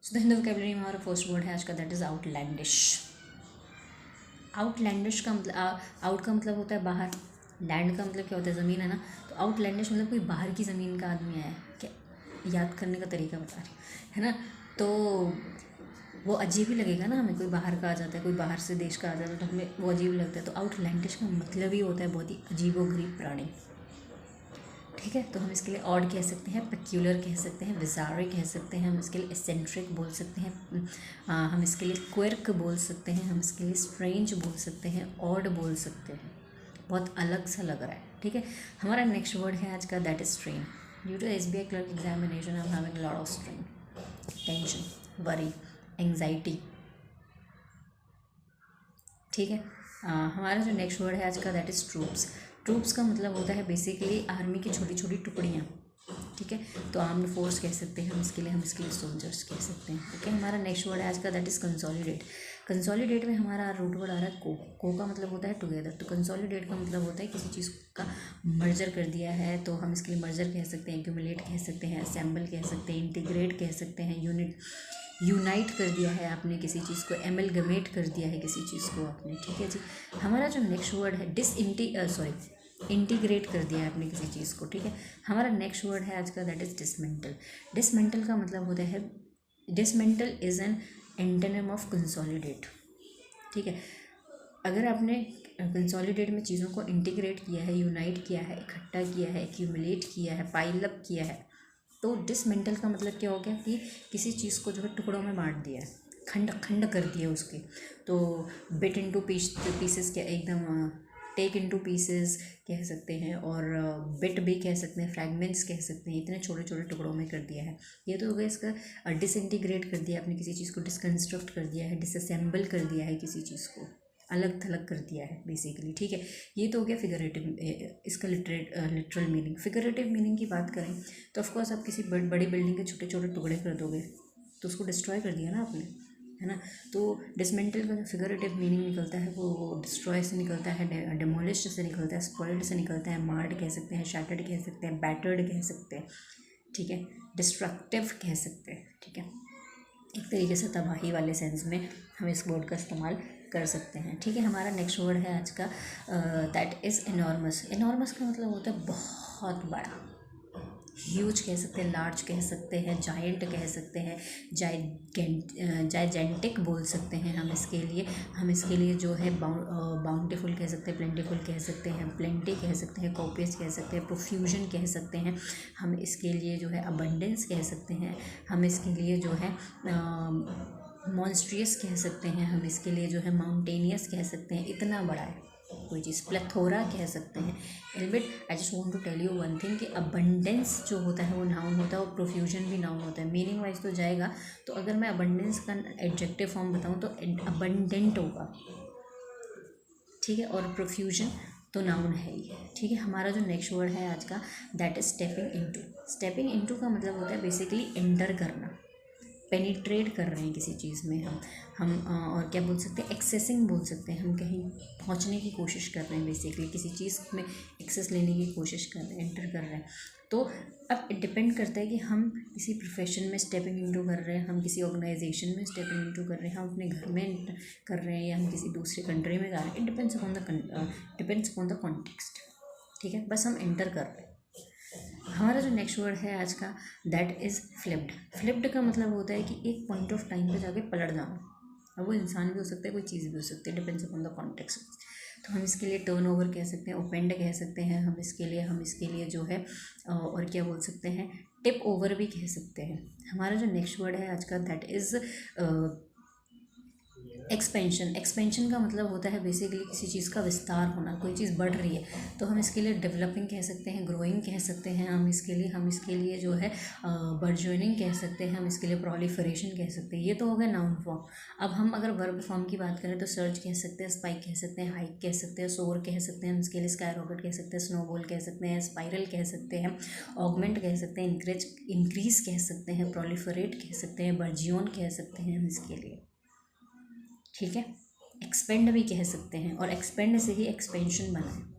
So the Hindu vocabulary में हमारा first word है आज का, दैट इज़ आउटलैंडिश। आउटलैंडिश का मतलब आउट का मतलब होता है बाहर, लैंड का मतलब क्या होता है, ज़मीन है ना। तो आउटलैंडिश मतलब कोई बाहर की ज़मीन का आदमी आया है क्या, याद करने का तरीका बता रही है ना। तो वो अजीब ही लगेगा ना हमें, कोई बाहर का आ जाता है, कोई बाहर से देश का आ जाता है तो हमें वो अजीब लगता है। तो आउटलैंडिश का मतलब ही होता है बहुत ही अजीबोगरीब प्राणी। ठीक है, तो हम इसके लिए ऑड कह सकते हैं, पेक्यूलर कह सकते हैं, विजारे कह सकते हैं, हम इसके लिए एसेंट्रिक बोल सकते हैं, हम इसके लिए क्विर्क बोल सकते हैं, हम इसके लिए स्ट्रेंज बोल सकते हैं, ऑड बोल सकते हैं, बहुत अलग सा लग रहा है। ठीक है, हमारा नेक्स्ट वर्ड है आज का, that is strain. Due to SBI clerk examination I am having lot of strain, tension, worry, anxiety. ठीक है, हमारा जो नेक्स्ट वर्ड है आज का, दैट इज़ ट्रूप्स। ट्रूप्स का मतलब होता है बेसिकली आर्मी की छोटी छोटी टुकड़ियाँ। ठीक है, तो आर्म्ड फोर्स कह सकते हैं हम इसके लिए, हम इसके लिए सोल्जर्स कह सकते हैं। ओके, हमारा नेक्स्ट वर्ड है आज का, दैट इज़ कंसोलिडेट। कंसोलिडेट में हमारा रूट वर्ड आ रहा है को का मतलब होता है टुगेदर। तो कंसोलिडेट का मतलब होता है किसी चीज़ का मर्जर कर दिया है, तो हम इसके लिए मर्जर कह सकते हैं, एक्यूमुलेट कह सकते हैं, असेंबल कह सकते हैं, इंटीग्रेट कह सकते हैं, यूनाइट कर दिया है आपने किसी चीज़ को, एमलगमेट कर दिया है किसी चीज़ को आपने। ठीक है जी, हमारा जो नेक्स्ट वर्ड है इंटीग्रेट कर दिया है आपने किसी चीज़ को। ठीक है, हमारा नेक्स्ट वर्ड है आज का, दैट इज़ डिसमेंटल। डिसमेंटल का मतलब होता है, dismantle is an antonym of consolidate. ठीक है, अगर आपने कंसोलिडेट में चीज़ों को इंटीग्रेट किया है, यूनाइट किया है, इकट्ठा किया है, एक्यूमुलेट किया है, पाइल अप किया है, तो डिसमेंटल का मतलब क्या हो गया कि किसी चीज़ को जो है टुकड़ों में बांट दिया है, खंड खंड कर दिया उसके। तो बिट इनटू पीसेस क्या, एकदम टेक इनटू पीसेस कह सकते हैं, और बिट भी कह सकते हैं, फ्रैगमेंट्स कह सकते हैं, इतने छोटे छोटे टुकड़ों में कर दिया है। ये तो हो गया इसका डिसइंटीग्रेट कर दिया आपने किसी चीज़ को, डिसकंस्ट्रक्ट कर दिया है, डिसअसेंबल कर दिया है किसी चीज़ को, अलग थलग कर दिया है बेसिकली। ठीक है, ये तो हो गया फिगरेटिव, इसका लिटरल मीनिंग। फिगरेटिव मीनिंग की बात करें तो ऑफकोर्स आप किसी बड़ी बिल्डिंग के छोटे छोटे टुकड़े कर दोगे तो उसको डिस्ट्रॉय कर दिया ना आपने, है ना। तो डिसमेंटल का जो फिगरेटिव मीनिंग निकलता है वो डिस्ट्रॉय से निकलता है, डेमोलिश्ड से निकलता है, स्पॉइल्ड से निकलता है, मार्ड कह सकते हैं, शैटर्ड कह सकते हैं, बैटर्ड कह सकते हैं। ठीक है, डिस्ट्रक्टिव कह सकते हैं। ठीक है, एक तरीके से तबाही वाले सेंस में हम इस वर्ड का इस्तेमाल कर सकते हैं। ठीक है, हमारा नेक्स्ट वर्ड है आज का, दैट इज़ एनॉर्मस। एनॉर्मस का मतलब होता है बहुत बड़ा, ह्यूज कह सकते हैं, लार्ज कह सकते हैं, जायंट कह सकते हैं, जाइजेंटिक बोल सकते हैं हम इसके लिए। हम इसके लिए जो है बाउंटीफुल कह सकते हैं, प्लेंटीफुल कह सकते हैं, प्लेंटी कह सकते हैं, कॉपियस कह सकते हैं, प्रोफ्यूजन कह सकते हैं, हम इसके लिए जो है अबंडेंस कह सकते हैं, हम इसके लिए जो है मॉन्स्ट्रियस कह सकते हैं, हम इसके लिए जो है माउंटेनियस कह सकते हैं, इतना बड़ा है कोई चीज़, प्लेथोरा कह सकते हैं। Albeit I just want to tell you one thing कि अबंडेंस जो होता है वो नाउन होता है और प्रोफ्यूजन भी नाउन होता है। मीनिंग वाइज तो जाएगा, तो अगर मैं अबंडेंस का एडजेक्टिव फॉर्म बताऊँ तो अबंडेंट होगा। ठीक है, और प्रोफ्यूजन तो नाउन है ही। ठीक है, हमारा जो नेक्स्ट वर्ड है आज का, that is stepping into. Stepping into का मतलब होता है बेसिकली एंटर करना, पेनिट्रेट कर रहे हैं किसी चीज़ में हम और क्या बोल सकते हैं, एक्सेसिंग बोल सकते हैं, हम कहीं पहुंचने की कोशिश कर रहे हैं, बेसिकली किसी चीज़ में एक्सेस लेने की कोशिश कर रहे हैं, एंटर कर रहे हैं। तो अब डिपेंड करता है कि हम किसी प्रोफेशन में स्टेपिंग इनटू कर रहे हैं, हम किसी ऑर्गेनाइजेशन में स्टेपिंग इनटू कर रहे हैं, हम अपने घर में कर रहे हैं, या हम किसी दूसरे कंट्री में जा रहे हैं। It depends upon the context. ठीक है, बस हम एंटर कर रहे हैं। हमारा जो नेक्स्ट वर्ड है आज का, दैट इज़ फ्लिप्ड। फ्लिप्ड का मतलब होता है कि एक पॉइंट ऑफ टाइम पे जाके पलट जाना। अब वो इंसान भी हो सकता है, कोई चीज़ भी हो सकती है, डिपेंड्स अपॉन द कॉन्टेक्स्ट। तो हम इसके लिए टर्न ओवर कह सकते हैं, ओपेंड कह सकते हैं, हम इसके लिए जो है और क्या बोल सकते हैं, टिप ओवर भी कह सकते हैं। हमारा जो नेक्स्ट वर्ड है आज का, दैट इज़ एक्सपेंशन। एक्सपेंशन का मतलब होता है बेसिकली किसी चीज़ का विस्तार होना, कोई चीज़ बढ़ रही है तो हम इसके लिए डेवलपिंग कह सकते हैं, ग्रोइंग कह सकते हैं, हम इसके लिए जो है बर्जोइनिंग कह सकते हैं, हम इसके लिए प्रोलिफरेशन कह सकते हैं। ये तो हो गया नाउन फॉर्म। अब हम अगर वर्ब फॉर्म की बात करें तो सर्च कह सकते हैं, स्पाइक कह सकते हैं, हाइक कह सकते हैं, सोर कह सकते हैं, हम इसके लिए स्काई रॉकेट कह सकते हैं, स्नोबॉल कह सकते हैं, स्पाइरल कह सकते हैं, ऑगमेंट कह सकते हैं, इंक्रीज कह सकते हैं, प्रोलिफरेट कह सकते हैं, बर्जियोन कह सकते हैं हम इसके लिए। ठीक है, एक्सपेंड भी कह सकते हैं, और एक्सपेंड से ही एक्सपेंशन बना है।